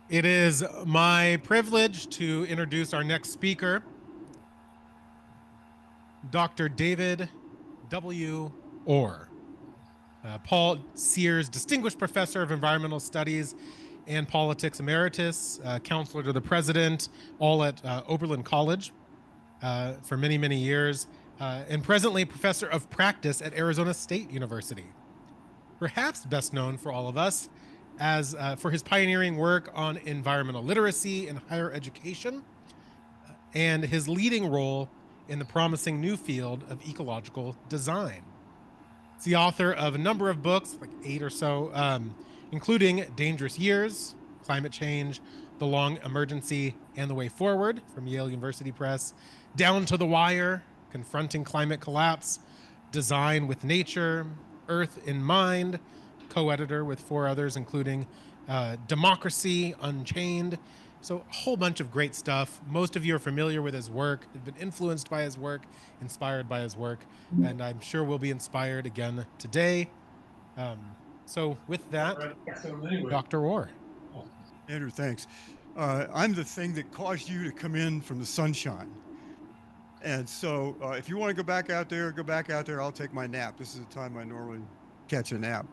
It is my privilege to introduce our next speaker, Dr. David W. Orr. Paul Sears, Distinguished Professor of Environmental Studies and Politics Emeritus, Counselor to the President, all at Oberlin College for many, many years, and presently Professor of Practice at Arizona State University. Perhaps best known for all of us as for his pioneering work on environmental literacy in higher education and his leading role in the promising new field of ecological design. He's the author of a number of books, like 8 or so, including Dangerous Years, Climate Change, The Long Emergency, and The Way Forward from Yale University Press, Down to the Wire, Confronting Climate Collapse, Design with Nature, Earth in Mind, co-editor with 4 others, including Democracy Unchained. So a whole bunch of great stuff. Most of you are familiar with his work, have been influenced by his work, inspired by his work, and I'm sure we'll be inspired again today. So with that, Dr. Orr. Andrew, thanks. I'm the thing that caused you to come in from the sunshine. And so if you want to go back out there, go back out there. I'll take my nap. This is the time I normally catch a nap.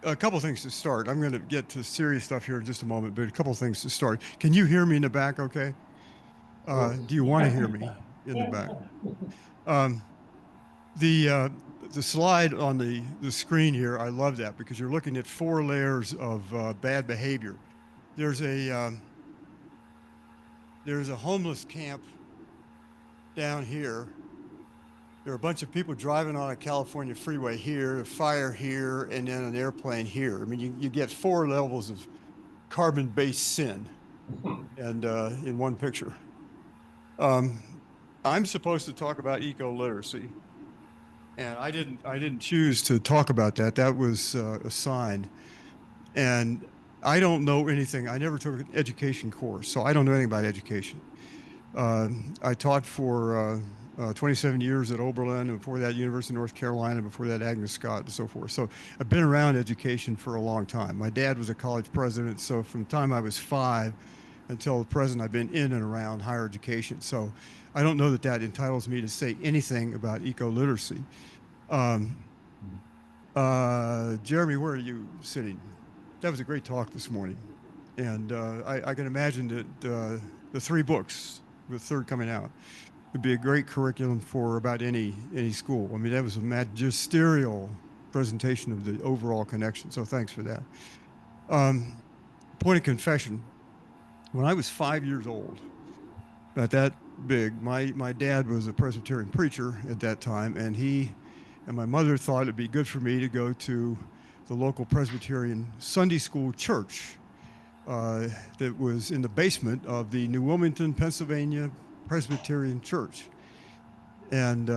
A couple things to start. I'm going to get to serious stuff here in just a moment, but a couple things to start. Can you hear me in the back okay? Do you want to hear me in the back? Um, the slide on the screen here, I love that because you're looking at 4 layers of bad behavior. There's a homeless camp down here. There are a bunch of people driving on a California freeway here, a fire here, and then an airplane here. I mean, you get 4 levels of carbon-based sin, and in one picture. I'm supposed to talk about eco-literacy, and I didn't choose to talk about that. That was assigned, and I don't know anything. I never took an education course, so I don't know anything about education. I taught for 27 years at Oberlin, and before that, University of North Carolina, before that, Agnes Scott, and so forth. So I've been around education for a long time. My dad was a college president, so from the time I was 5 until the present, I've been in and around higher education. So I don't know that that entitles me to say anything about eco-literacy. Jeremy, where are you sitting? That was a great talk this morning. And I can imagine that the 3 books, the third coming out, would be a great curriculum for about any school. I mean, that was a magisterial presentation of the overall connection. So thanks for that. Point of confession, when I was 5 years old, about that big, my dad was a Presbyterian preacher at that time, and he and my mother thought it'd be good for me to go to the local Presbyterian Sunday school church that was in the basement of the New Wilmington, Pennsylvania Presbyterian Church. And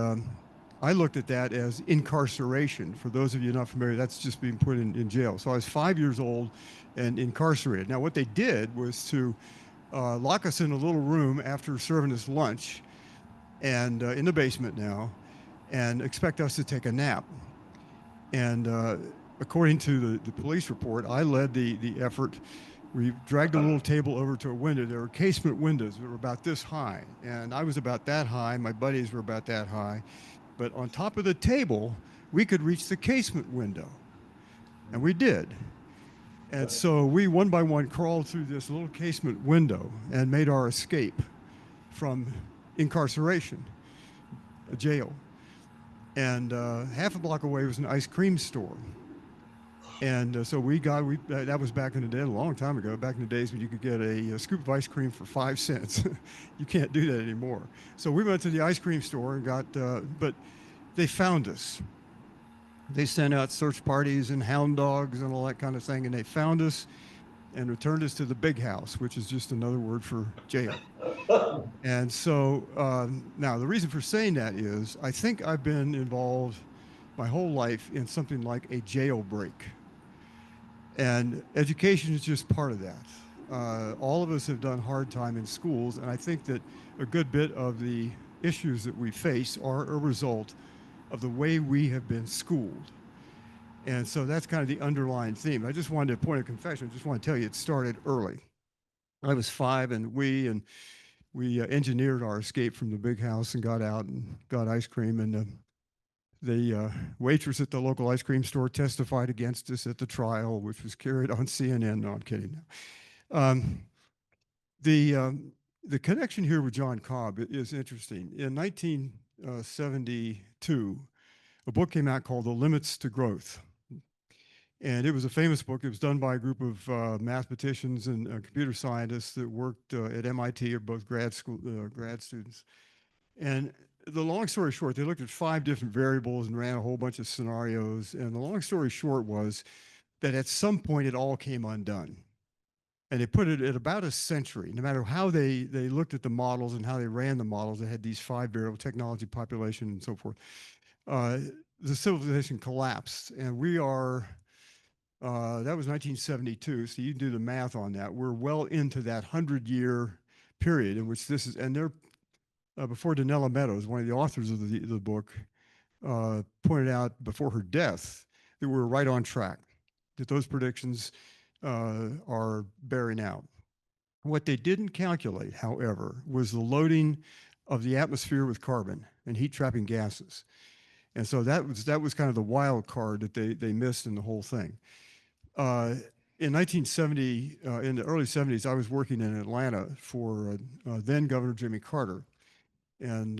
I looked at that as incarceration. For those of you not familiar, that's just being put in jail. So I was 5 years old and incarcerated. Now, what they did was to lock us in a little room after serving us lunch and in the basement now and expect us to take a nap. And according to the police report, I led the effort. We dragged a little table over to a window. There were casement windows that were about this high, and I was about that high. My buddies were about that high. But on top of the table, we could reach the casement window, and we did. And so we, one by one, crawled through this little casement window and made our escape from incarceration, a jail. And half a block away was an ice cream store. And so that was back in the day, a long time ago, back in the days when you could get a scoop of ice cream for 5 cents. You can't do that anymore. So we went to the ice cream store and got, but they found us. They sent out search parties and hound dogs and all that kind of thing, and they found us and returned us to the big house, which is just another word for jail. And so now the reason for saying that is I think I've been involved my whole life in something like a jailbreak. And education is just part of that. All of us have done hard time in schools, and I think that a good bit of the issues that we face are a result of the way we have been schooled. And so that's kind of the underlying theme. I just wanted to point a confession. I just want to tell you it started early. I was 5, and we engineered our escape from the big house and got out and got ice cream. And the waitress at the local ice cream store testified against us at the trial, which was carried on CNN. No, I'm kidding. Um, the um, the connection here with John Cobb is interesting. In 1972, a book came out called The Limits to Growth. And it was a famous book. It was done by a group of mathematicians and computer scientists that worked at MIT, or both grad students. And the long story short, they looked at 5 different variables and ran a whole bunch of scenarios. And the long story short was that at some point it all came undone. And they put it at about a century. No matter how they looked at the models and how they ran the models, they had these 5 variable technology, population, and so forth. Uh, the civilization collapsed, and we are that was 1972, so you can do the math on that. We're well into that 100-year period in which this is, and they're before Donella Meadows, one of the authors of the book, pointed out before her death that we're right on track, that those predictions are bearing out. What they didn't calculate, however, was the loading of the atmosphere with carbon and heat trapping gases. And so that was kind of the wild card that they missed in the whole thing. In 1970, in the early 70s, I was working in Atlanta for then Governor Jimmy Carter, and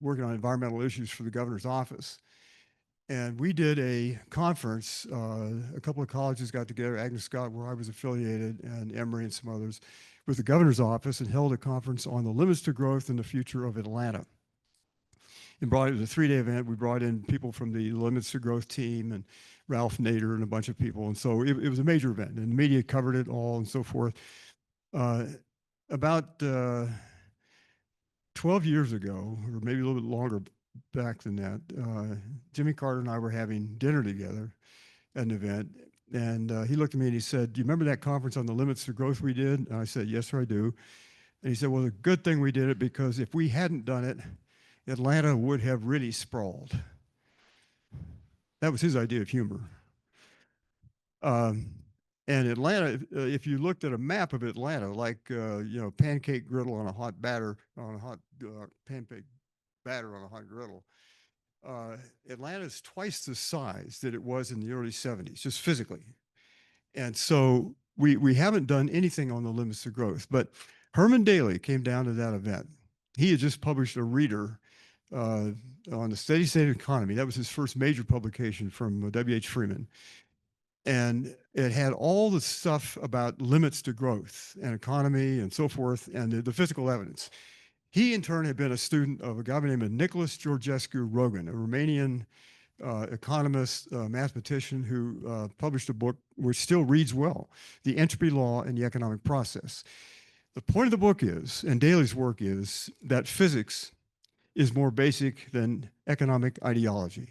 working on environmental issues for the governor's office. And we did a conference. A couple of colleges got together, Agnes Scott, where I was affiliated, and Emory and some others, with the governor's office, and held a conference on the limits to growth and the future of Atlanta. It was a 3-day event. We brought in people from the Limits to Growth team and Ralph Nader and a bunch of people. And so it was a major event, and the media covered it all and so forth. Uh, about 12 years ago, or maybe a little bit longer back than that, Jimmy Carter and I were having dinner together at an event. And he looked at me and he said, "Do you remember that conference on the limits to growth we did?" And I said, "Yes, sir, I do." And he said, "Well, the good thing we did it, because if we hadn't done it, Atlanta would have really sprawled." That was his idea of humor. Um, and Atlanta, if you looked at a map of Atlanta, like pancake griddle on a hot batter on a hot pancake batter on a hot griddle, Atlanta is twice the size that it was in the early 70s, just physically. And so we haven't done anything on the limits to growth. But Herman Daly came down to that event. He had just published a reader on the steady state economy. That was his first major publication from W.H. Freeman. And it had all the stuff about limits to growth and economy and so forth, and the physical evidence. He, in turn, had been a student of a guy named Nicholas Georgescu Rogan, a Romanian economist, mathematician, who published a book which still reads well, The Entropy Law and the Economic Process. The point of the book is, and Daly's work is, that physics is more basic than economic ideology.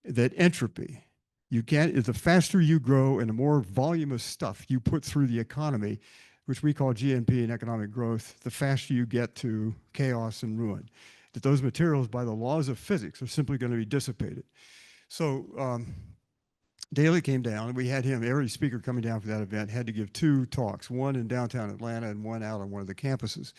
That entropy, you can't, the faster you grow and the more volume of stuff you put through the economy, which we call GNP and economic growth, the faster you get to chaos and ruin. That those materials, by the laws of physics, are simply going to be dissipated. So Daly came down, and we had him, every speaker coming down for that event had to give 2 talks, one in downtown Atlanta and one out on one of the campuses.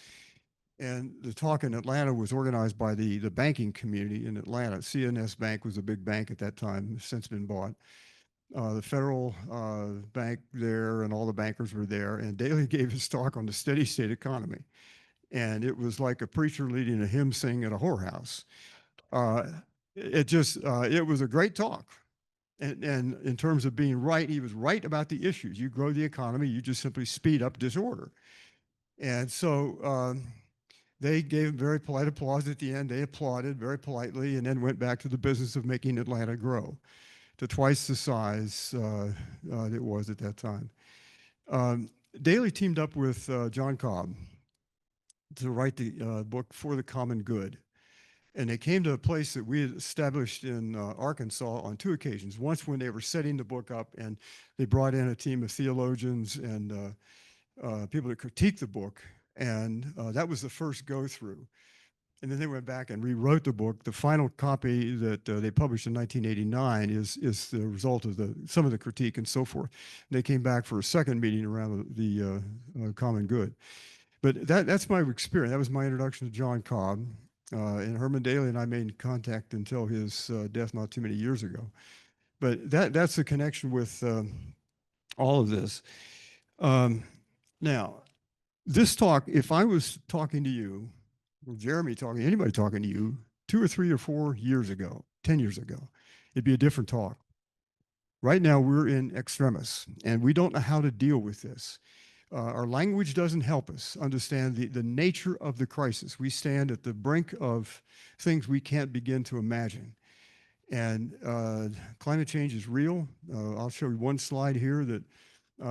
And the talk in Atlanta was organized by the banking community in Atlanta. CNS Bank was a big bank at that time, since been bought. The federal bank there, and all the bankers were there. And Daly gave his talk on the steady state economy. And it was like a preacher leading a hymn sing at a whorehouse. Uh, it was a great talk. And in terms of being right, he was right about the issues. You grow the economy, you just simply speed up disorder. And so they gave very polite applause at the end. They applauded very politely, and then went back to the business of making Atlanta grow to twice the size it was at that time. Daly teamed up with John Cobb to write the book For the Common Good. And they came to a place that we had established in Arkansas on 2 occasions. Once when they were setting the book up, and they brought in a team of theologians and people to critique the book. And that was the first go through. And then they went back and rewrote the book. The final copy that they published in 1989 is the result of some of the critique and so forth. And they came back for a second meeting around the common good. But that's my experience. That was my introduction to John Cobb. And Herman Daly and I made contact until his death not too many years ago. But that's the connection with all of this. Um, Now, this talk, if I was talking to you, or Jeremy talking, anybody talking to you 2 or 3 or 4 years ago, 10 years ago, it'd be a different talk. Right now, we're in extremis, and we don't know how to deal with this. Our language doesn't help us understand the nature of the crisis. We stand at the brink of things we can't begin to imagine. And climate change is real. I'll show you one slide here that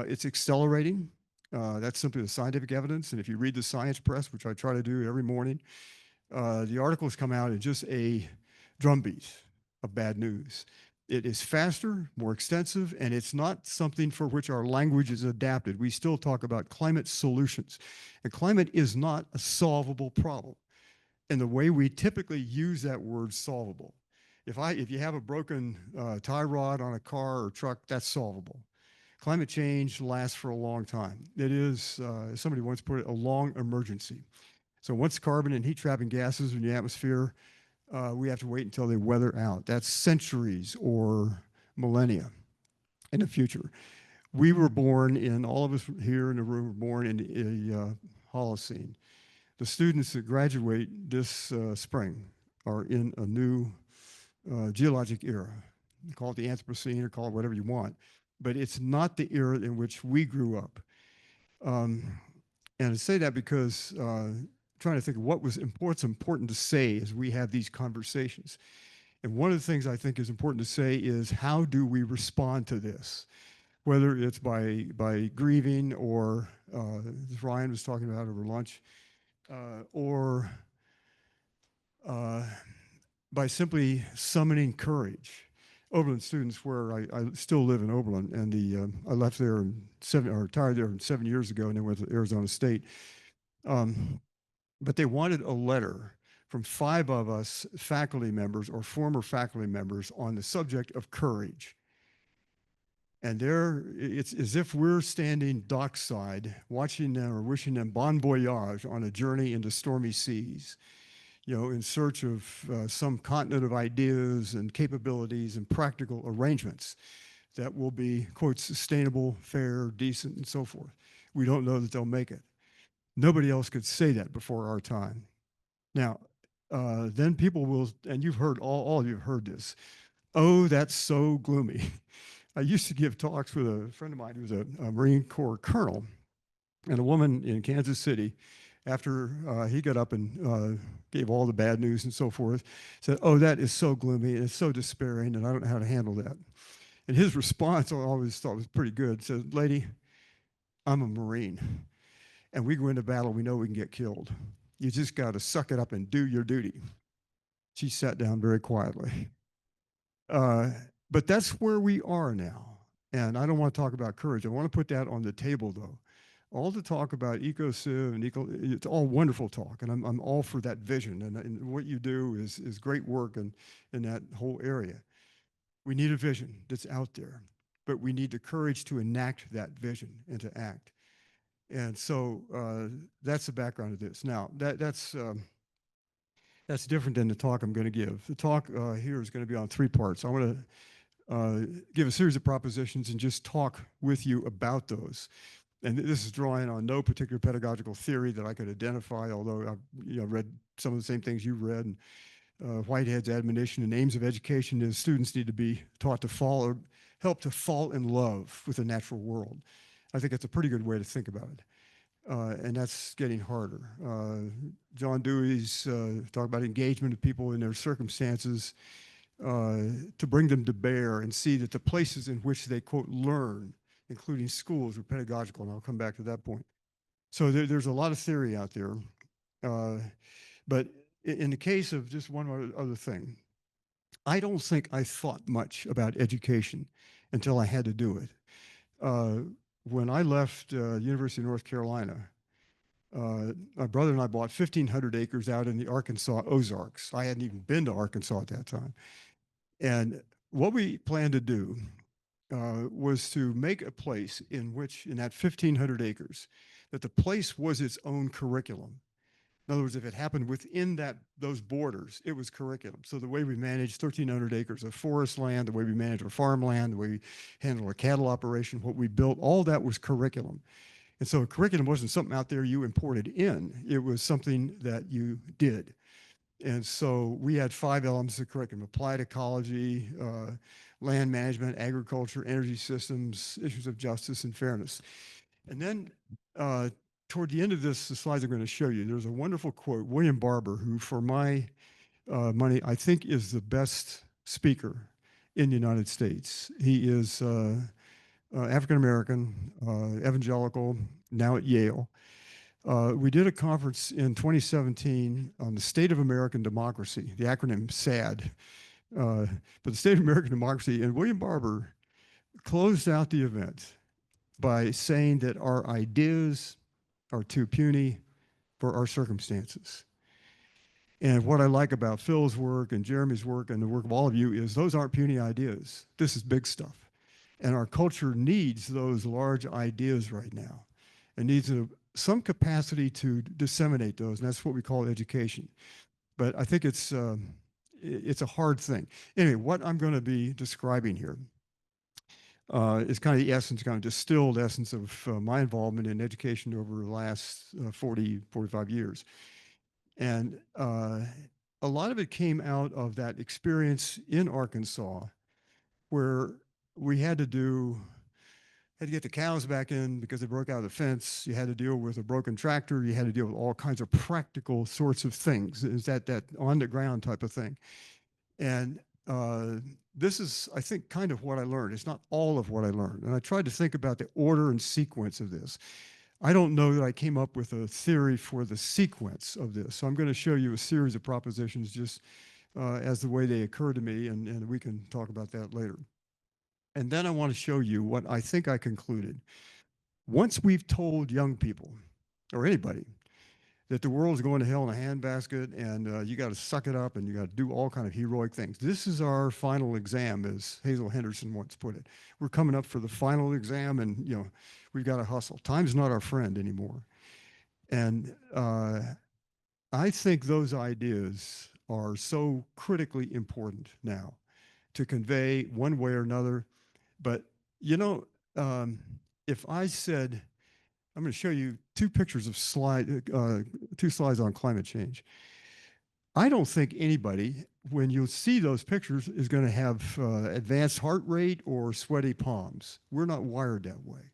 it's accelerating. That's simply the scientific evidence. And if you read the science press, which I try to do every morning, the articles come out in just a drumbeat of bad news. It is faster, more extensive, and it's not something for which our language is adapted. We still talk about climate solutions. And climate is not a solvable problem. And the way we typically use that word solvable. If you have a broken tie rod on a car or truck, that's solvable. Climate change lasts for a long time. It is, somebody once put it, a long emergency. So once carbon and heat trapping gases are in the atmosphere, we have to wait until they weather out. That's centuries or millennia in the future. We were born in, all of us here in the room were born in a Holocene. The students that graduate this spring are in a new geologic era. Call it the Anthropocene or call it whatever you want. But it's not the era in which we grew up. And I say that because trying to think of what's important to say as we have these conversations. And one of the things I think is important to say is how do we respond to this? Whether it's by grieving or, as Ryan was talking about over lunch, or by simply summoning courage. Oberlin students, where I still live in Oberlin, and I left there or retired there 7 years ago, and then went to Arizona State. But they wanted a letter from 5 of us faculty members or former faculty members on the subject of courage. And it's as if we're standing dockside, watching them or wishing them bon voyage on a journey into stormy seas, in search of some continent of ideas and capabilities and practical arrangements that will be, quote, sustainable, fair, decent, and so forth. We don't know that they'll make it. Nobody else could say that before our time. Now, then people will, and you've heard, all of you have heard this. Oh, that's so gloomy. I used to give talks with a friend of mine who was a Marine Corps colonel, and a woman in Kansas City, after he got up and gave all the bad news and so forth, said, oh, that is so gloomy, and it's so despairing, and I don't know how to handle that. And his response, I always thought was pretty good, said, lady, I'm a Marine, and we go into battle, we know we can get killed. You just got to suck it up and do your duty. She sat down very quietly. But that's where we are now. And I don't want to talk about courage. I want to put that on the table, though. All the talk about eco-civ and it's all wonderful talk, and I'm all for that vision. And what you do is great work in that whole area. We need a vision that's out there, but we need the courage to enact that vision and to act. And so that's the background of this. Now, that's different than the talk I'm going to give. The talk here is going to be on 3 parts. I want to give a series of propositions and just talk with you about those. And this is drawing on no particular pedagogical theory that I could identify, although I've read some of the same things you've read. And Whitehead's admonition and aims of education is students need to be taught to fall or help to fall in love with the natural world. I think that's a pretty good way to think about it. And that's getting harder. John Dewey's talk about engagement of people in their circumstances to bring them to bear and see that the places in which they, quote, learn, including schools, are pedagogical, and I'll come back to that point. So there's a lot of theory out there. But in the case of just one other thing, I don't think I thought much about education until I had to do it. When I left University of North Carolina, My brother and I bought 1,500 acres out in the Arkansas Ozarks. I hadn't even been to Arkansas at that time. And what we planned to do was to make a place in which, in that 1,500 acres, that the place was its own curriculum. In other words, if it happened within those borders, it was curriculum. So the way we managed 1,300 acres of forest land, the way we managed our farmland, the way we handled our cattle operation, what we built, all that was curriculum. And so curriculum wasn't something out there you imported in. It was something that you did. And so we had 5 elements of curriculum: applied ecology, land management, agriculture, energy systems, issues of justice and fairness. And then toward the end of this, the slides I'm going to show you, there's a wonderful quote. William Barber, who for my money, I think is the best speaker in the United States. He is African American, evangelical, now at Yale. We did a conference in 2017 on the state of American democracy, the acronym SAD, but the state of American democracy. And William Barber closed out the event by saying that our ideas are too puny for our circumstances. And what I like about Phil's work and Jeremy's work and the work of all of you is those aren't puny ideas. This is big stuff. And our culture needs those large ideas right now. It needs some capacity to disseminate those, and that's what we call education. But I think it's a hard thing. Anyway, what I'm going to be describing here is kind of the essence, kind of distilled essence of my involvement in education over the last 40, 45 years. And a lot of it came out of that experience in Arkansas where we had to get the cows back in because they broke out of the fence. You had to deal with a broken tractor. You had to deal with all kinds of practical sorts of things. Is that on the ground type of thing. And this is, I think, kind of what I learned. It's not all of what I learned. And I tried to think about the order and sequence of this. I don't know that I came up with a theory for the sequence of this. So I'm going to show you a series of propositions just as the way they occur to me, and we can talk about that later. And then I want to show you what I think I concluded. Once we've told young people, or anybody, that the world's going to hell in a handbasket and you got to suck it up and you got to do all kind of heroic things. This is our final exam, as Hazel Henderson once put it. We're coming up for the final exam and, we've got to hustle. Time's not our friend anymore. And I think those ideas are so critically important now to convey one way or another. But, if I said, I'm going to show you two pictures of two slides on climate change. I don't think anybody, when you see those pictures, is going to have advanced heart rate or sweaty palms. We're not wired that way.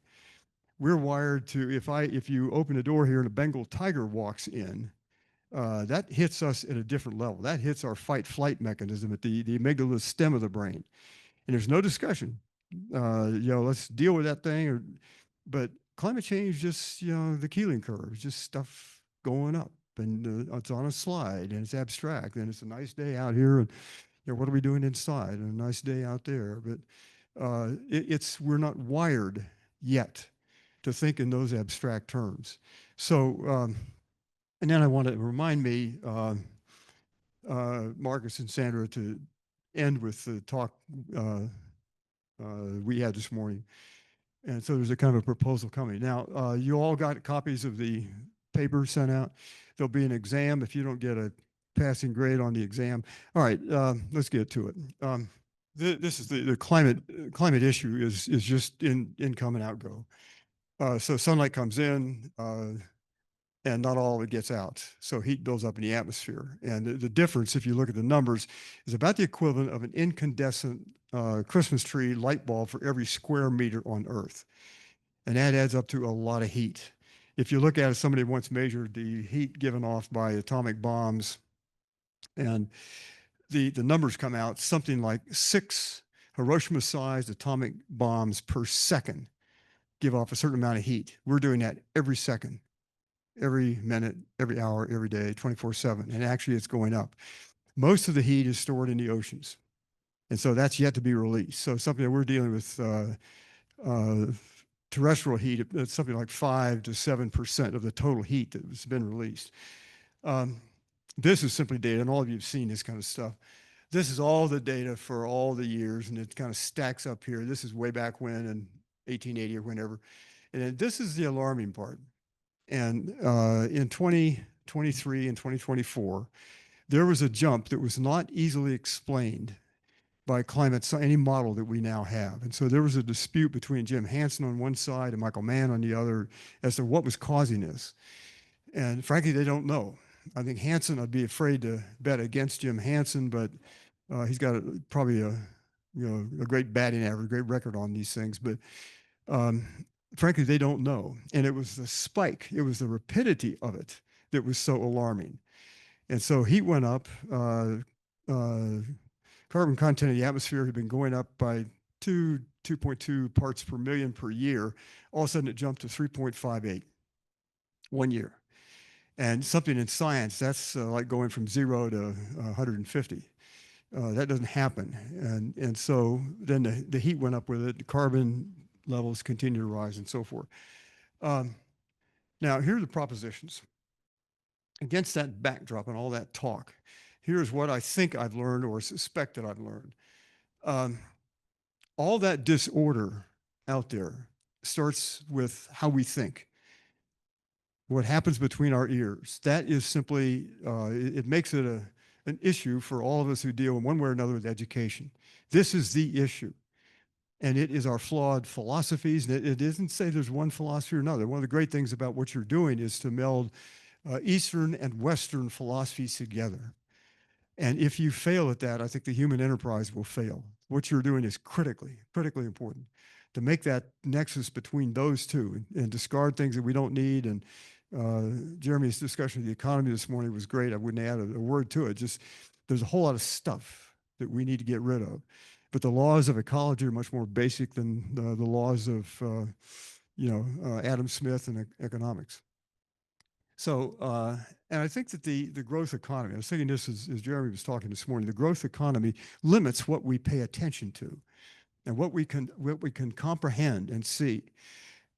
We're wired to, if you open a door here and a Bengal tiger walks in, that hits us at a different level. That hits our fight-flight mechanism at the amygdala stem of the brain. And there's no discussion. Let's deal with that thing. But climate change, just the Keeling curve, just stuff going up, and it's on a slide, and it's abstract, and it's a nice day out here, and what are we doing inside? And a nice day out there, but we're not wired yet to think in those abstract terms. So, and then I want to remind me, Marcus and Sandra, to end with the talk we had this morning. And so there's a kind of a proposal coming. Now, you all got copies of the paper sent out. There'll be an exam if you don't get a passing grade on the exam. All right, let's get to it. This is the climate issue is just in come and outgo. So sunlight comes in, and not all of it gets out. So heat builds up in the atmosphere. And the difference, if you look at the numbers, is about the equivalent of an incandescent Christmas tree light bulb for every square meter on Earth. And that adds up to a lot of heat. If you look at it, somebody once measured the heat given off by atomic bombs, and the numbers come out something like 6 Hiroshima-sized atomic bombs per second give off a certain amount of heat. We're doing that every second, every minute, every hour, every day, 24/7. And actually, it's going up. Most of the heat is stored in the oceans. And so that's yet to be released. So something that we're dealing with terrestrial heat, it's something like 5 to 7% of the total heat that has been released. Um, this is simply data, and all of you have seen this kind of stuff. This is all the data for all the years, and it kind of stacks up here. This is way back when in 1880 or whenever. And then this is the alarming part. And in 2023 and 2024, there was a jump that was not easily explained by climate, any model that we now have. And so there was a dispute between Jim Hansen on one side and Michael Mann on the other as to what was causing this. And frankly, they don't know. I think Hansen, I'd be afraid to bet against Jim Hansen, but he's got probably a great batting average, great record on these things. But um, frankly, they don't know. And it was the spike, it was the rapidity of it that was so alarming. And so heat went up. Carbon content of the atmosphere had been going up by 2.2 parts per million per year. All of a sudden, it jumped to 3.58 1 year. And something in science, that's like going from 0 to 150. That doesn't happen. And so then the heat went up with it, the carbon levels continue to rise and so forth. Now, here are the propositions. Against that backdrop and all that talk, here's what I think I've learned or suspect that I've learned. All that disorder out there starts with how we think. What happens between our ears. That is simply, it makes it an issue for all of us who deal in one way or another with education. This is the issue. And it is our flawed philosophies. It doesn't say there's one philosophy or another. One of the great things about what you're doing is to meld Eastern and Western philosophies together. And if you fail at that, I think the human enterprise will fail. What you're doing is critically important to make that nexus between those two and discard things that we don't need. And Jeremy's discussion of the economy this morning was great. I wouldn't add a word to it. Just there's a whole lot of stuff that we need to get rid of. But the laws of ecology are much more basic than the laws of Adam Smith and economics. So, and I think that the growth economy, I was thinking this as Jeremy was talking this morning, the growth economy limits what we pay attention to and what we can comprehend and see.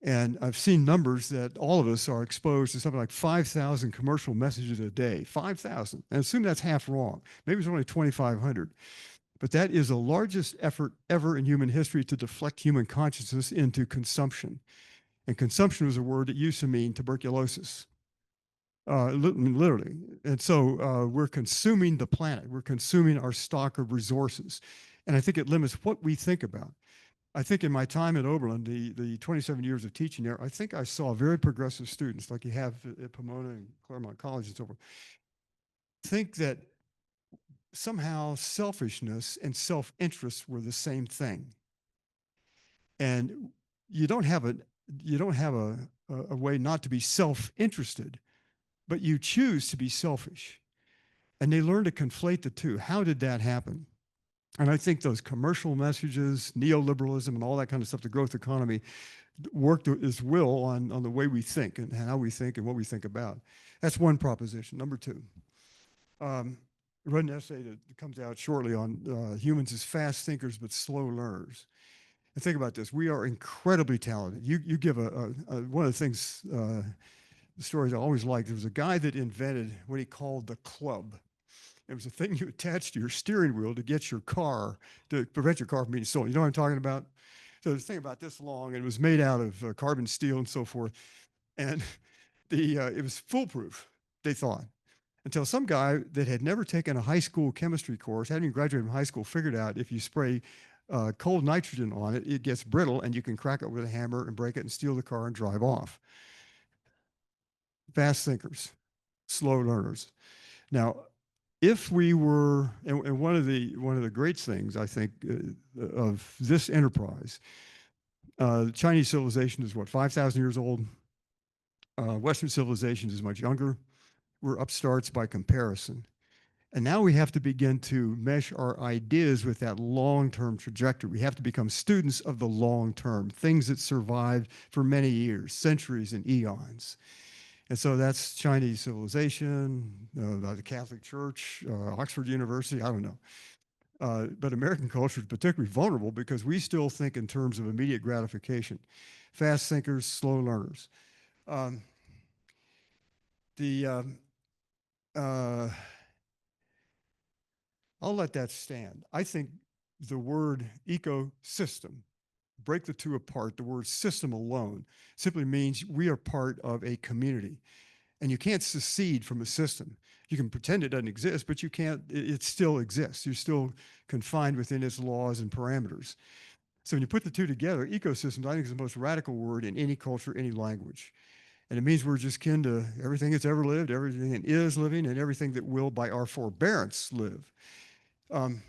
And I've seen numbers that all of us are exposed to something like 5,000 commercial messages a day, 5,000. And assume that's half wrong. Maybe it's only 2,500. But that is the largest effort ever in human history to deflect human consciousness into consumption. And consumption was a word that used to mean tuberculosis. Literally. And so we're consuming the planet. We're consuming our stock of resources. And I think it limits what we think about. I think in my time at Oberlin, the 27 years of teaching there, I think I saw very progressive students like you have at Pomona and Claremont College and so forth, think that somehow selfishness and self-interest were the same thing. And you don't have a way not to be self-interested, but you choose to be selfish. And they learn to conflate the two. How did that happen? And I think those commercial messages, neoliberalism, and all that kind of stuff, the growth economy, worked its will on the way we think and how we think and what we think about. That's one proposition. Number two, I read an essay that comes out shortly on humans as fast thinkers but slow learners. And think about this. We are incredibly talented. You give one of the things, the stories I always liked, there was a guy that invented what he called the club. It was a thing you attached to your steering wheel to get your car, to prevent your car from being stolen. You know what I'm talking about? So this thing about this long, and it was made out of carbon steel and so forth. And it was foolproof, they thought, until some guy that had never taken a high school chemistry course, hadn't even graduated from high school, figured out if you spray cold nitrogen on it, it gets brittle and you can crack it with a hammer and break it and steal the car and drive off. Fast thinkers, slow learners. Now, if we were, and one of the great things I think of this enterprise, Chinese civilization is what, 5,000 years old. Western civilization is much younger. We're upstarts by comparison. And now we have to begin to mesh our ideas with that long-term trajectory. We have to become students of the long term, things that survived for many years, centuries and eons. And so that's Chinese civilization, the Catholic Church, Oxford University, I don't know. But American culture is particularly vulnerable because we still think in terms of immediate gratification. fast thinkers, slow learners. Um, the uh, I'll let that stand. I think the word ecosystem, break the two apart. The word system alone simply means we are part of a community, and you can't secede from a system. You can pretend it doesn't exist, but you can't. It still exists. You're still confined within its laws and parameters. So when you put the two together, ecosystems, I think, is the most radical word in any culture, any language. And it means we're just kin to everything that's ever lived, everything that is living, and everything that will, by our forbearance, live. Um,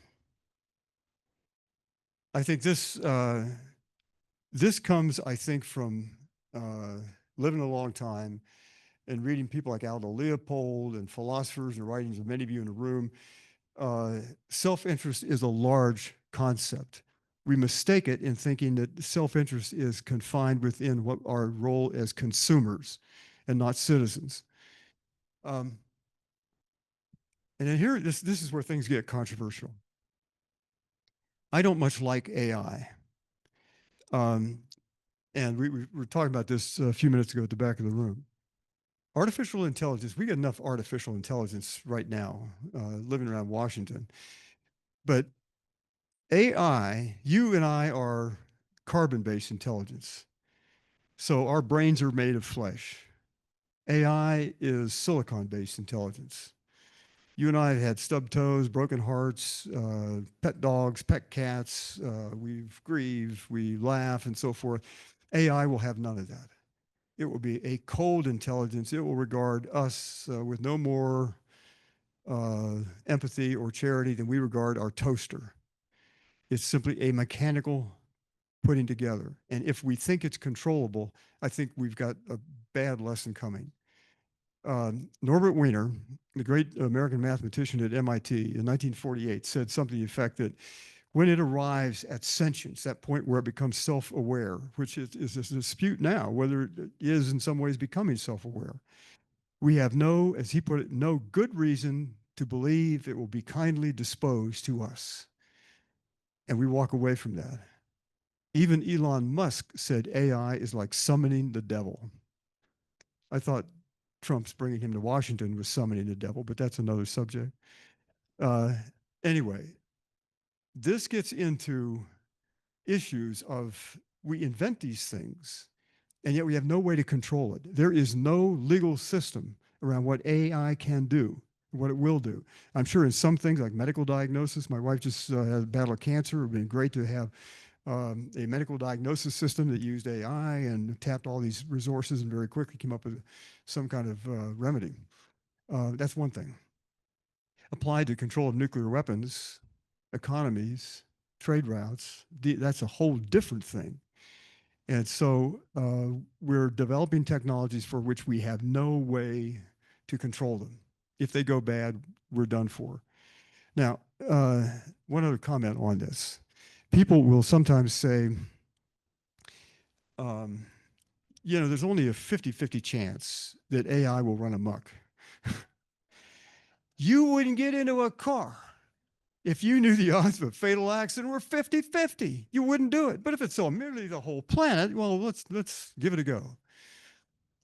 I think this comes, I think, from uh, living a long time and reading people like Aldo Leopold and philosophers and writings of many of you in the room. Self-interest is a large concept. We mistake it in thinking that self-interest is confined within what our role as consumers and not citizens. Um, and then here, this is where things get controversial. I don't much like AI. Um, and we were talking about this a few minutes ago at the back of the room. Artificial intelligence, we get enough artificial intelligence right now living around Washington. But AI, you and I are carbon-based intelligence. So our brains are made of flesh. AI is silicon-based intelligence. You and I have had stubbed toes, broken hearts, pet dogs, pet cats. We've grieved, we laugh, and so forth. AI will have none of that. It will be a cold intelligence. It will regard us with no more empathy or charity than we regard our toaster. It's simply a mechanical putting together. And if we think it's controllable, I think we've got a bad lesson coming. Norbert Wiener, the great American mathematician at MIT in 1948, said something to the effect that when it arrives at sentience, that point where it becomes self-aware, which is a dispute now, whether it is in some ways becoming self-aware, we have no, as he put it, no good reason to believe it will be kindly disposed to us. And we walk away from that. Even Elon Musk said AI is like summoning the devil. I thought Trump's bringing him to Washington was summoning the devil, but that's another subject. Uh, anyway, this gets into issues of we invent these things, and yet we have no way to control it. There is no legal system around what AI can do, what it will do. I'm sure in some things like medical diagnosis, my wife just had a battle of cancer. It would have been great to have a medical diagnosis system that used AI and tapped all these resources and very quickly came up with some kind of remedy. That's one thing. Applied to control of nuclear weapons, economies, trade routes, that's a whole different thing. And so we're developing technologies for which we have no way to control them. If they go bad, we're done for. Now, one other comment on this. People will sometimes say, um, there's only a 50-50 chance that AI will run amok. You wouldn't get into a car if you knew the odds of a fatal accident were 50-50. You wouldn't do it. But if it's so merely the whole planet, well, let's give it a go.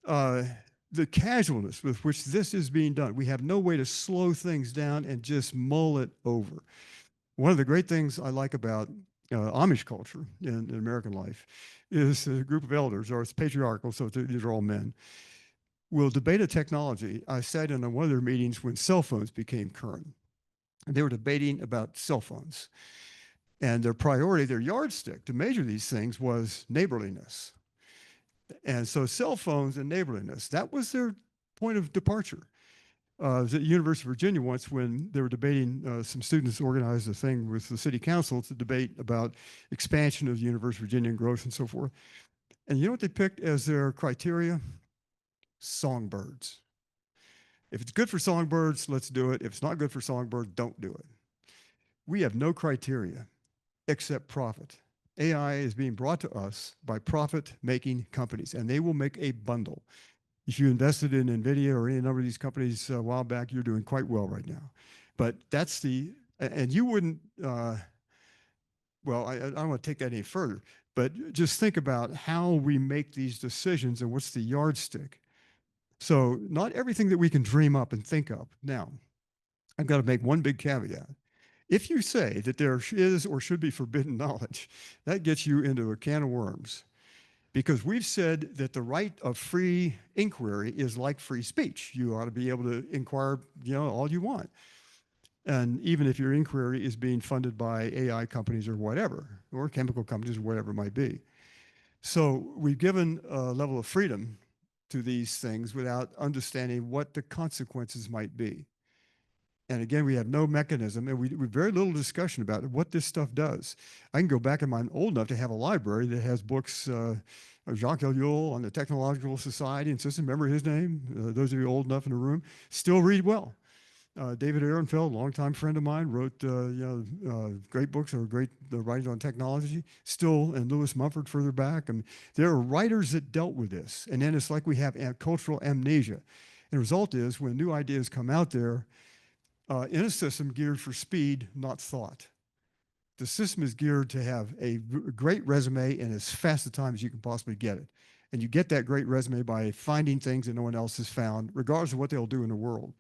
Uh, the casualness with which this is being done, we have no way to slow things down and just mull it over. One of the great things I like about Amish culture in American life is a group of elders, or it's patriarchal, so these are all men, will debate a technology. I sat in on one of their meetings when cell phones became current. And they were debating about cell phones. And their priority, their yardstick to measure these things was neighborliness. And so cell phones and neighborliness, that was their point of departure. I was at the University of Virginia once when they were debating, some students organized a thing with the city council to debate about expansion of the University of Virginia and growth and so forth. And you know what they picked as their criteria? Songbirds. If it's good for songbirds, let's do it. If it's not good for songbirds, don't do it. We have no criteria except profit. AI is being brought to us by profit-making companies, and they will make a bundle. If you invested in NVIDIA or any number of these companies a while back, you're doing quite well right now. But that's and you wouldn't well, I don't want to take that any further, but just think about how we make these decisions and what's the yardstick. So, not everything that we can dream up and think up. Now, I've got to make one big caveat. If you say that there is or should be forbidden knowledge, that gets you into a can of worms because we've said that the right of free inquiry is like free speech. You ought to be able to inquire, all you want. And even if your inquiry is being funded by AI companies or whatever, or chemical companies or whatever it might be. So we've given a level of freedom to these things without understanding what the consequences might be. And again, we have no mechanism, and we very little discussion about what this stuff does. I can go back in I'm old enough to have a library that has books. Jacques Ellul on the Technological Society and System. Remember his name? Those of you old enough in the room still read well. David Ehrenfeld, longtime friend of mine, wrote great books or great writings on technology. Still, and Lewis Mumford further back. And there are writers that dealt with this. And then it's like we have cultural amnesia. And the result is when new ideas come out there in a system geared for speed, not thought. The system is geared to have a great resume in as fast a time as you can possibly get it. And you get that great resume by finding things that no one else has found, regardless of what they'll do in the world.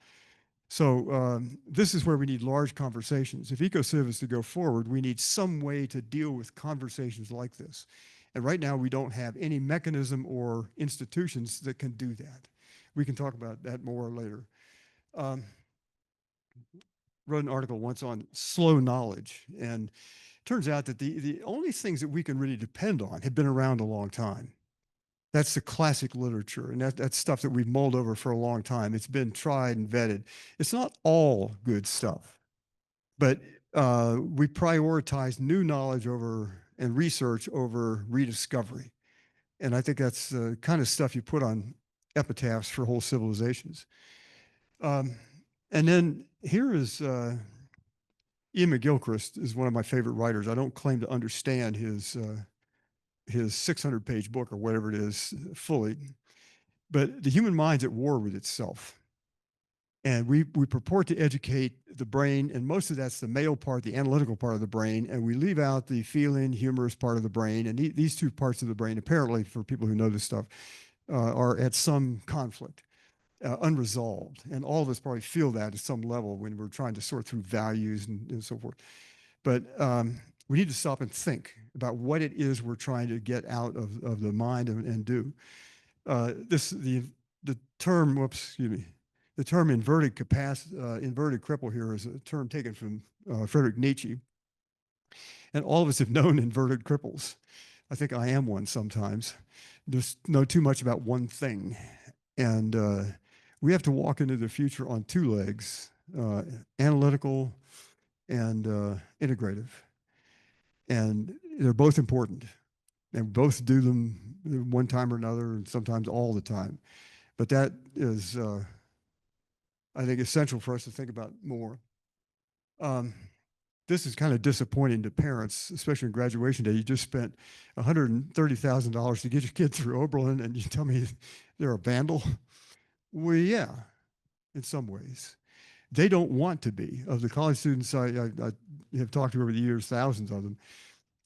So this is where we need large conversations. If EcoCiv is to go forward, we need some way to deal with conversations like this. And right now, we don't have any mechanism or institutions that can do that. We can talk about that more later. Wrote an article once on slow knowledge, and it turns out that the only things that we can really depend on have been around a long time. That's the classic literature, and that's stuff that we've mulled over for a long time. It's been tried and vetted. It's not all good stuff, but we prioritize new knowledge over and research over rediscovery. And I think that's the kind of stuff you put on epitaphs for whole civilizations. Um, and then here is Ian McGilchrist is one of my favorite writers. I don't claim to understand his 600-page book or whatever it is fully, but the human mind's at war with itself. And we purport to educate the brain, and most of that's the male part, the analytical part of the brain, and we leave out the feeling, humorous part of the brain. And these two parts of the brain, apparently, for people who know this stuff, are at some conflict, unresolved. And all of us probably feel that at some level when we're trying to sort through values and so forth. But we need to stop and think about what it is we're trying to get out of the mind and do. The term, excuse me, the term inverted cripple here is a term taken from Friedrich Nietzsche. And all of us have known inverted cripples. I think I am one sometimes. Just know too much about one thing. And we have to walk into the future on two legs, analytical and integrative. And they're both important. And both do them one time or another, and sometimes all the time. But that is, I think, essential for us to think about more. This is kind of disappointing to parents, especially on graduation day. You just spent $130,000 to get your kid through Oberlin, and you tell me they're a vandal? Well, yeah, in some ways. They don't want to be. Of the college students I have talked to over the years, thousands of them,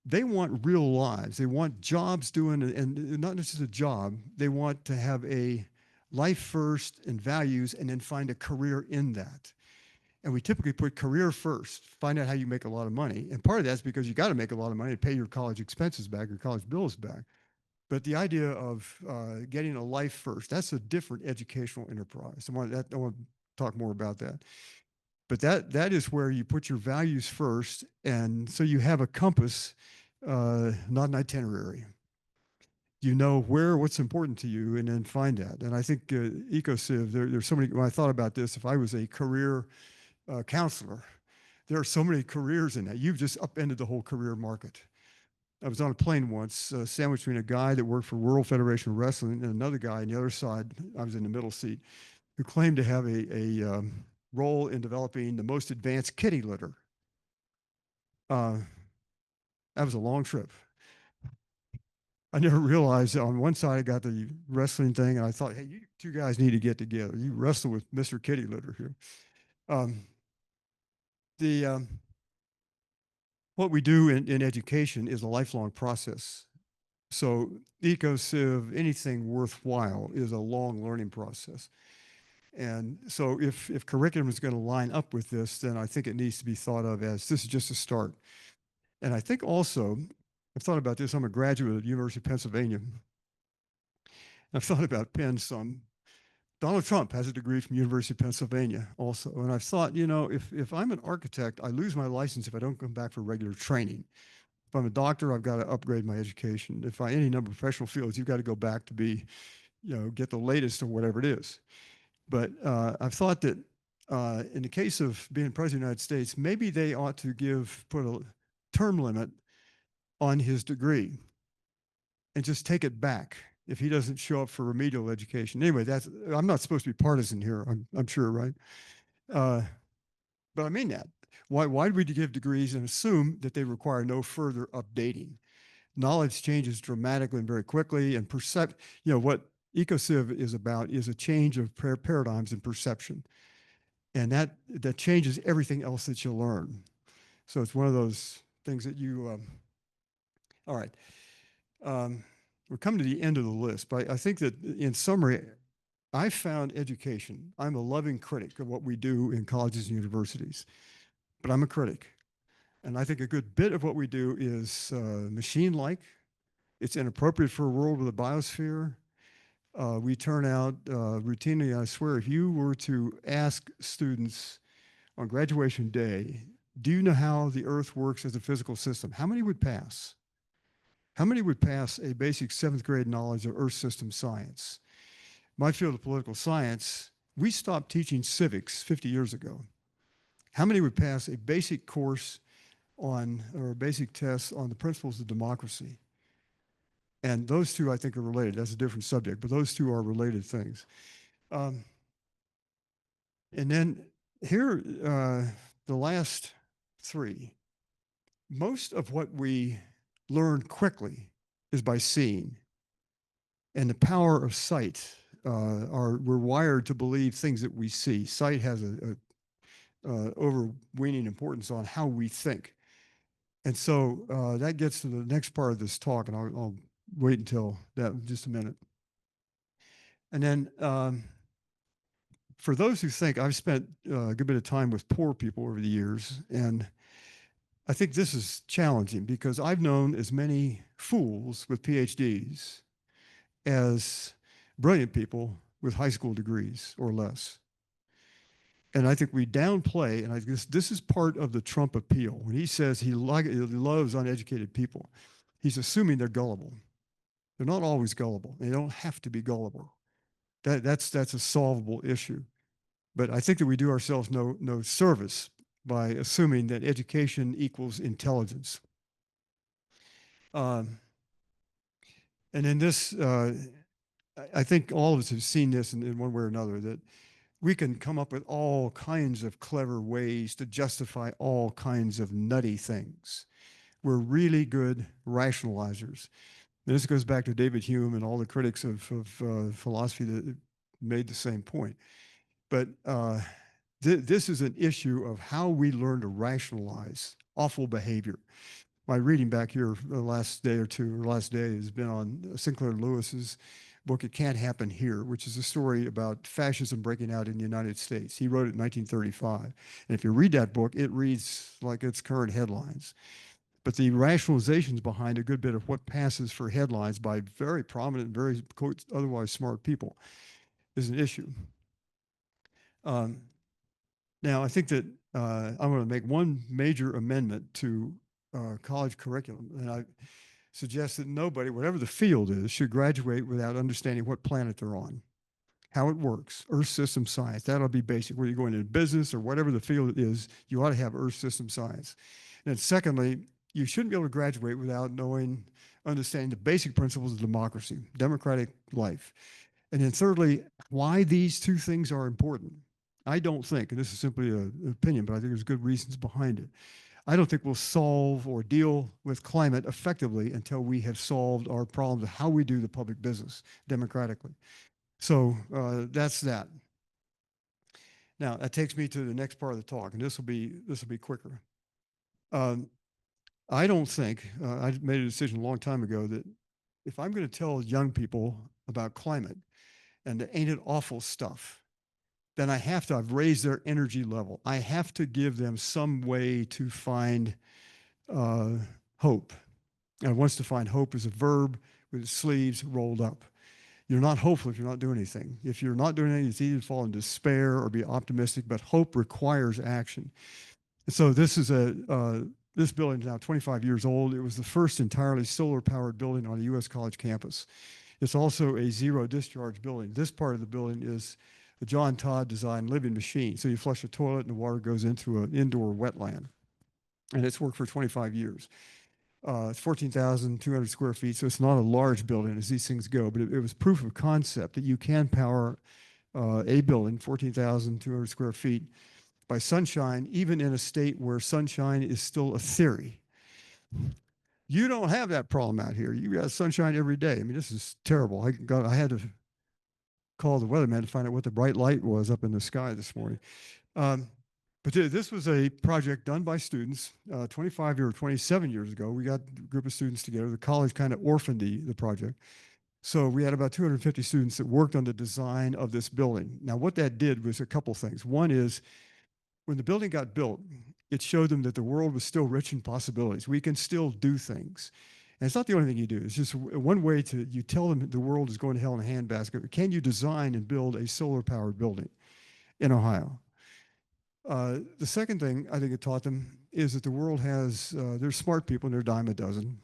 they want real lives. They want jobs doing, and not just a job, they want to have a life first and values and then find a career in that. And we typically put career first, find out how you make a lot of money. And part of that's because you got to make a lot of money to pay your college expenses back, your college bills back. But the idea of getting a life first, that's a different educational enterprise. I want to talk more about that. But that is where you put your values first. And so you have a compass, not an itinerary. You know what's important to you and then find that. And I think EcoCiv, there's so many, when I thought about this, if I was a career counselor, there are so many careers in that. You've just upended the whole career market. I was on a plane once, sandwiched between a guy that worked for World Federation of Wrestling and another guy on the other side. I was in the middle seat, who claimed to have a role in developing the most advanced kitty litter. That was a long trip. I never realized that on one side I got the wrestling thing, and I thought, hey, you two guys need to get together. You wrestle with Mr. Kitty Litter here. Um, the what we do in education is a lifelong process. So EcoCiv, anything worthwhile, is a long learning process. And so if curriculum is going to line up with this, then I think it needs to be thought of as this is just a start. And I think also, I've thought about this. I'm a graduate of the University of Pennsylvania. I've thought about Penn some. Donald Trump has a degree from University of Pennsylvania also. And I've thought, if I'm an architect, I lose my license if I don't come back for regular training. If I'm a doctor, I've got to upgrade my education. If I any number of professional fields, you've got to go back to be, get the latest or whatever it is. But I've thought that in the case of being president of the United States, maybe they ought to put a term limit on his degree and just take it back if he doesn't show up for remedial education. Anyway, I'm not supposed to be partisan here, I'm sure, right? But I mean that. Why do we give degrees and assume that they require no further updating? Knowledge changes dramatically and very quickly, and what EcoCiv is about is a change of paradigms and perception. And that changes everything else that you learn. So it's one of those things that all right. We're coming to the end of the list, but I think that in summary, I found education. I'm a loving critic of what we do in colleges and universities, but I'm a critic. And I think a good bit of what we do is machine-like. It's inappropriate for a world with a biosphere. We turn out routinely, I swear, if you were to ask students on graduation day, do you know how the earth works as a physical system? How many would pass? How many would pass a basic seventh grade knowledge of earth system science? My field of political science, we stopped teaching civics 50 years ago. How many would pass a basic course on, or a basic test on the principles of democracy? And those two, I think, are related. That's a different subject, but those two are related things. And then here, the last three. Most of what we learn quickly is by seeing. And the power of sight, we're wired to believe things that we see. Sight has a overweening importance on how we think. And so that gets to the next part of this talk, and I'll wait until that just a minute. And then for those who think, I've spent a good bit of time with poor people over the years, and I think this is challenging because I've known as many fools with PhDs as brilliant people with high school degrees or less. And I think we downplay, and I guess this is part of the Trump appeal. When he says he loves uneducated people, he's assuming they're gullible. They're not always gullible. They don't have to be gullible. That's a solvable issue. But I think that we do ourselves no service by assuming that education equals intelligence. And in this, I think all of us have seen this in one way or another, that we can come up with all kinds of clever ways to justify all kinds of nutty things. We're really good rationalizers. And this goes back to David Hume and all the critics of philosophy that made the same point. But this is an issue of how we learn to rationalize awful behavior. My reading back here the last day or two, or last day, has been on Sinclair Lewis's book, It Can't Happen Here, which is a story about fascism breaking out in the United States. He wrote it in 1935. And if you read that book, it reads like its current headlines. But the rationalizations behind a good bit of what passes for headlines by very prominent, very quote, otherwise smart people is an issue. Now, I think that I'm going to make one major amendment to college curriculum, and I suggest that nobody, whatever the field is, should graduate without understanding what planet they're on, how it works, Earth system science. That'll be basic. Whether you're going into business or whatever the field is, you ought to have Earth system science. And then secondly, you shouldn't be able to graduate without understanding the basic principles of democracy, democratic life. And then thirdly, why these two things are important. I don't think, and this is simply an opinion, but I think there's good reasons behind it. I don't think we'll solve or deal with climate effectively until we have solved our problems of how we do the public business democratically. So that's that. Now that takes me to the next part of the talk, and this will be quicker. I don't think, I made a decision a long time ago that if I'm going to tell young people about climate and the ain't it awful stuff, then I have to, I've raised their energy level. I have to give them some way to find uh, hope. And wants to find hope is a verb with its sleeves rolled up. You're not hopeful if you're not doing anything. If you're not doing anything, it's easy to fall in despair or be optimistic, but hope requires action. And so this building is now 25 years old. It was the first entirely solar powered building on a U.S. college campus. It's also a zero discharge building. This part of the building is a John Todd designed living machine. So you flush a toilet and the water goes into an indoor wetland. And it's worked for 25 years. It's 14,200 square feet, so it's not a large building as these things go, but it was proof of concept that you can power a building, 14,200 square feet, by sunshine, even in a state where sunshine is still a theory. You don't have that problem out here. You got sunshine every day. I mean, this is terrible. I had to call the weatherman to find out what the bright light was up in the sky this morning. Um, but this was a project done by students 25 or 27 years ago. We got a group of students together. The college kind of orphaned the project. So we had about 250 students that worked on the design of this building. Now, what that did was a couple things. One is when the building got built, it showed them that the world was still rich in possibilities. We can still do things. And it's not the only thing you do. It's just one way to, you tell them the world is going to hell in a handbasket. Can you design and build a solar powered building in Ohio? The second thing I think it taught them is that the world has, there's smart people and they're a dime a dozen.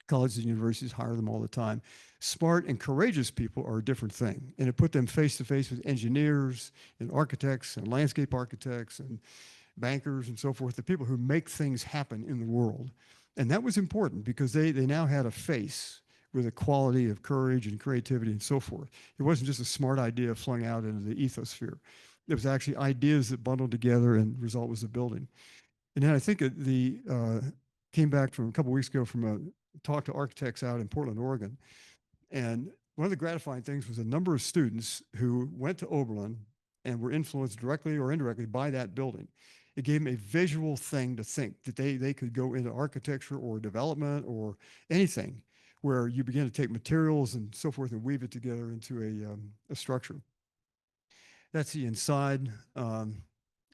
Colleges and universities hire them all the time. Smart and courageous people are a different thing. And it put them face to face with engineers and architects and landscape architects and bankers and so forth, the people who make things happen in the world. And that was important because they now had a face with a quality of courage and creativity and so forth. It wasn't just a smart idea flung out into the ethosphere. It was actually ideas that bundled together, and the result was a building. And then I think came back from a couple of weeks ago from a talk to architects out in Portland, Oregon. And one of the gratifying things was a number of students who went to Oberlin and were influenced directly or indirectly by that building. It gave them a visual thing to think that they could go into architecture or development or anything where you begin to take materials and so forth and weave it together into a structure. That's the inside of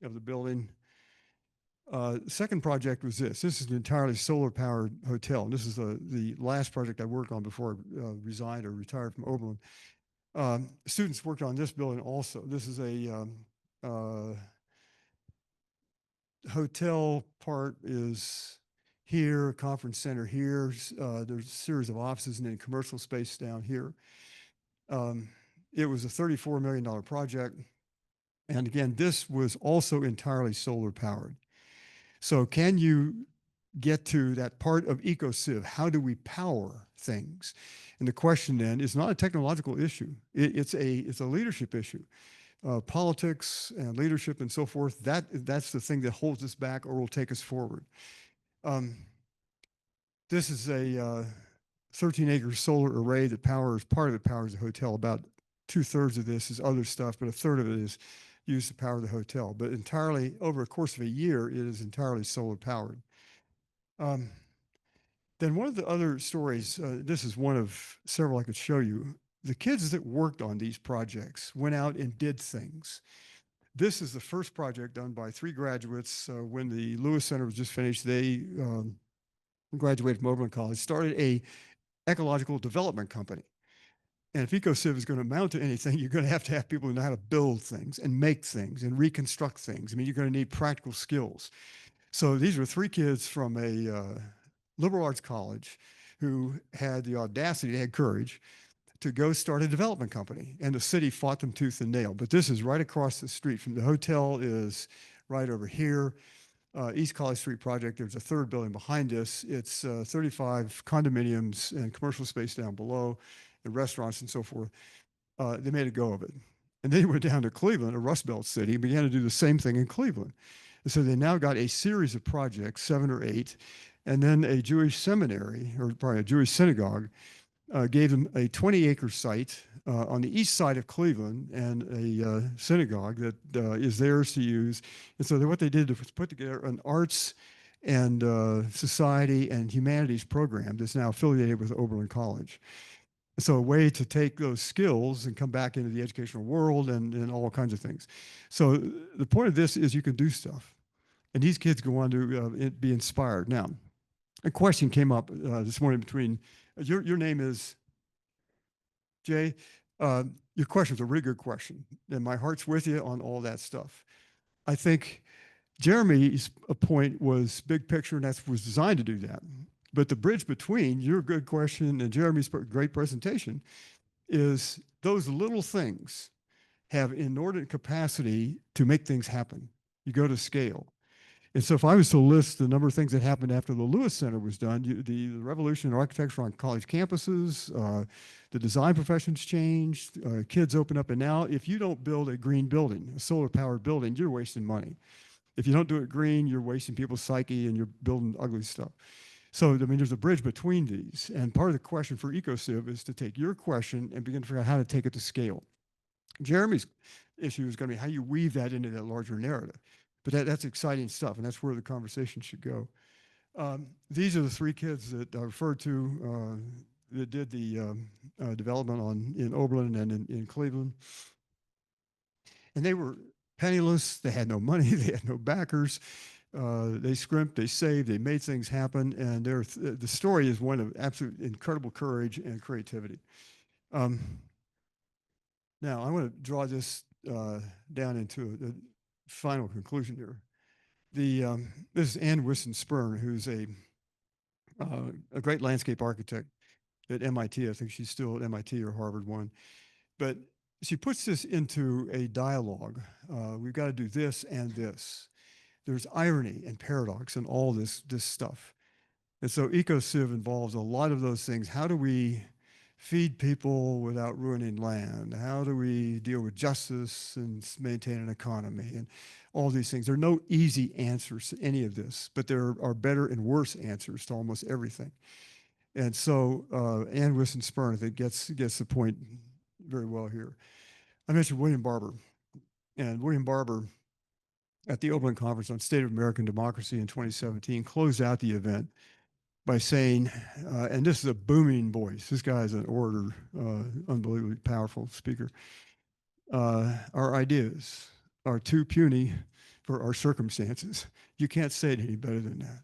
the building. Second project was this. This is an entirely solar-powered hotel. And this is the last project I worked on before I resigned or retired from Oberlin. Students worked on this building also. This is a hotel part is here, conference center here. There's a series of offices and then commercial space down here. It was a $34 million project. And again, this was also entirely solar powered. So can you get to that part of EcoCiv? How do we power things? And the question then is not a technological issue. It's a leadership issue. Politics and leadership and so forth, that's the thing that holds us back or will take us forward. This is a 13-acre solar array that part of it powers the hotel. About 2/3 of this is other stuff, but a third of it is used to power the hotel. But entirely, over a course of a year, it is entirely solar powered. Then one of the other stories, this is one of several I could show you. The kids that worked on these projects went out and did things. This is the first project done by 3 graduates. When the Lewis Center was just finished, they graduated from Oberlin College, started a ecological development company. And if EcoCiv is going to amount to anything, you're going to have people who know how to build things and make things and reconstruct things. I mean, you're going to need practical skills. So these were 3 kids from a liberal arts college who had the audacity, they had courage to go start a development company. And the city fought them tooth and nail. But this is right across the street from the hotel is right over here. East College Street project, there's a third building behind this. It's 35 condominiums and commercial space down below and restaurants and so forth. They made a go of it. And then they went down to Cleveland, a Rust Belt city, and began to do the same thing in Cleveland. And so they now got a series of projects, 7 or 8, and then a Jewish seminary, or probably a Jewish synagogue, gave them a 20-acre site on the east side of Cleveland and a synagogue that is theirs to use. And so what they did was put together an arts and society and humanities program that's now affiliated with Oberlin College. So a way to take those skills and come back into the educational world and all kinds of things. So the point of this is you can do stuff. And these kids go on to be inspired. Now, a question came up this morning between, your name is Jay. Your question was a really good question. And my heart's with you on all that stuff. I think Jeremy's point was big picture, and that was designed to do that. But the bridge between your good question and Jeremy's great presentation is those little things have inordinate capacity to make things happen. You go to scale. And so if I was to list the number of things that happened after the Lewis Center was done, the revolution in architecture on college campuses, the design professions changed, kids open up. And now if you don't build a green building, a solar powered building, you're wasting money. If you don't do it green, you're wasting people's psyche and you're building ugly stuff. So, I mean, there's a bridge between these. And part of the question for EcoCiv is to take your question and begin to figure out how to take it to scale. Jeremy's issue is going to be how you weave that into that larger narrative. But that's exciting stuff, and that's where the conversation should go. These are the three kids that I referred to that did the development in Oberlin and in Cleveland. And they were penniless. They had no money. They had no backers. They scrimped, they saved, they made things happen. And the story is one of absolute incredible courage and creativity. Now, I want to draw this down into a final conclusion here. This is Ann Whiston-Spirn, who's a great landscape architect at MIT. I think she's still at MIT or Harvard one. But she puts this into a dialogue. We've got to do this and this. There's irony and paradox in all this stuff. And so EcoCiv involves a lot of those things. How do we feed people without ruining land? How do we deal with justice and maintain an economy? And all these things. There are no easy answers to any of this, but there are better and worse answers to almost everything. And so Ann Whiston-Spirn, I think, gets the point very well here. I mentioned William Barber. And William Barber, at the Oberlin Conference on State of American Democracy in 2017, closed out the event by saying, and this is a booming voice. This guy is an orator, unbelievably powerful speaker. Our ideas are too puny for our circumstances. You can't say it any better than that.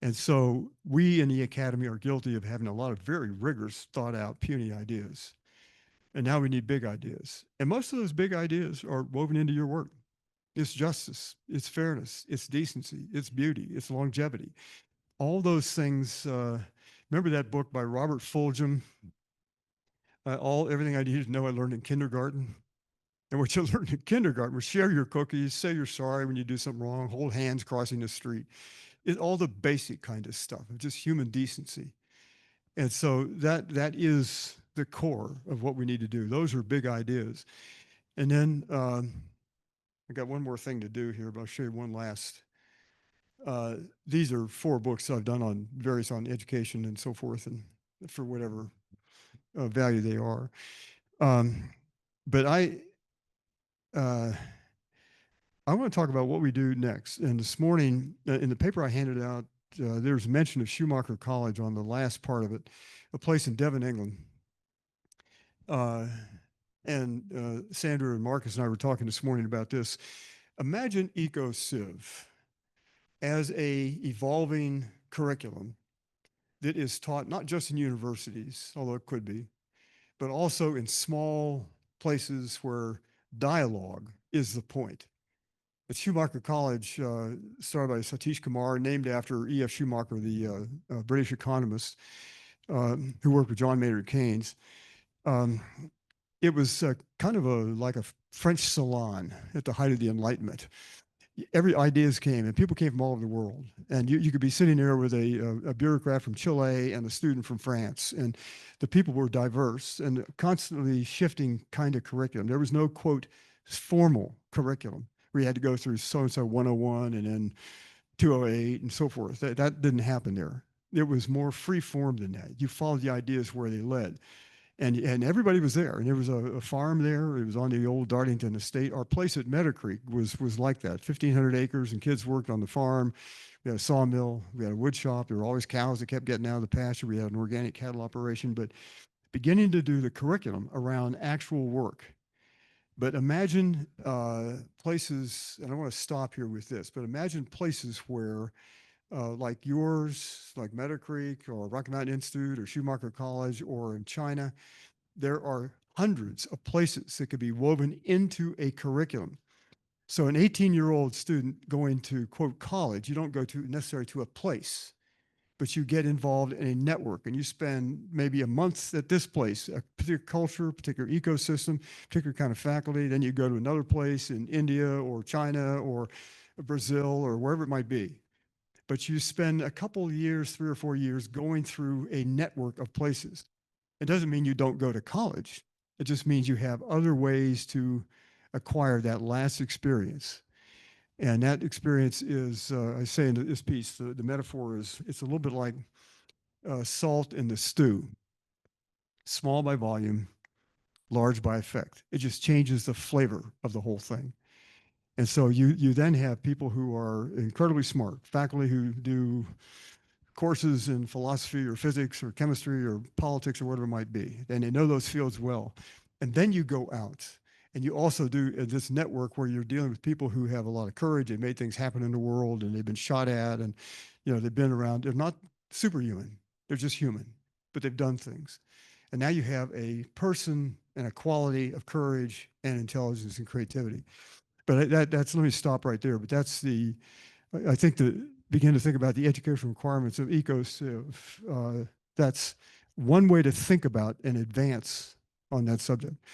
And so we in the academy are guilty of having a lot of very rigorous, thought out, puny ideas. And now we need big ideas. And most of those big ideas are woven into your work. It's justice, it's fairness, it's decency, it's beauty, it's longevity. All those things. Remember that book by Robert Fulghum, Everything I Needed to Know I Learned in Kindergarten? And what you learned in kindergarten was share your cookies, say you're sorry when you do something wrong, hold hands crossing the street. All the basic kind of stuff, just human decency. And so that is the core of what we need to do. Those are big ideas. And then I got one more thing to do here, but I'll show you one last. These are 4 books I've done on various on education and so forth, and for whatever value they are. But I want to talk about what we do next. And this morning, in the paper I handed out, there's mention of Schumacher College on the last part of it, a place in Devon, England. And Sandra and Marcus and I were talking this morning about this. Imagine EcoCiv as a evolving curriculum that is taught not just in universities, although it could be, but also in small places where dialogue is the point. At Schumacher College, started by Satish Kumar, named after E.F. Schumacher, the British economist who worked with John Maynard Keynes. It was kind of like a French salon at the height of the Enlightenment. Every ideas came, and people came from all over the world. And you could be sitting there with a bureaucrat from Chile and a student from France, and the people were diverse and constantly shifting kind of curriculum. There was no, quote, formal curriculum where you had to go through so-and-so 101 and then 208 and so forth. That didn't happen there. It was more free form than that. You followed the ideas where they led. And everybody was there. And there was a farm there. It was on the old Dartington estate. Our place at Meadow Creek was like that, 1,500 acres, and kids worked on the farm. We had a sawmill. We had a wood shop. There were always cows that kept getting out of the pasture. We had an organic cattle operation. But beginning to do the curriculum around actual work. But imagine places, and I want to stop here with this, but imagine places where, like yours, like Meadow Creek or Rocky Mountain Institute or Schumacher College or in China, there are hundreds of places that could be woven into a curriculum. So an 18-year-old student going to quote college, you don't go to necessarily to a place, but you get involved in a network and you spend maybe a month at this place, a particular culture, particular ecosystem, particular kind of faculty. Then you go to another place in India or China or Brazil or wherever it might be. But you spend a couple of years, 3 or 4 years, going through a network of places. It doesn't mean you don't go to college. It just means you have other ways to acquire that last experience. And that experience is, I say in this piece, the metaphor is it's a little bit like salt in the stew, small by volume, large by effect. It just changes the flavor of the whole thing. And so you then have people who are incredibly smart, faculty who do courses in philosophy or physics or chemistry or politics or whatever it might be, and they know those fields well. And then you go out and you also do this network where you're dealing with people who have a lot of courage. They made things happen in the world and they've been shot at and, they've been around. They're not superhuman. They're just human, but they've done things. And now you have a person and a quality of courage and intelligence and creativity. But that's, let me stop right there. But that's I think to begin to think about the educational requirements of ECOS, that's one way to think about and advance on that subject.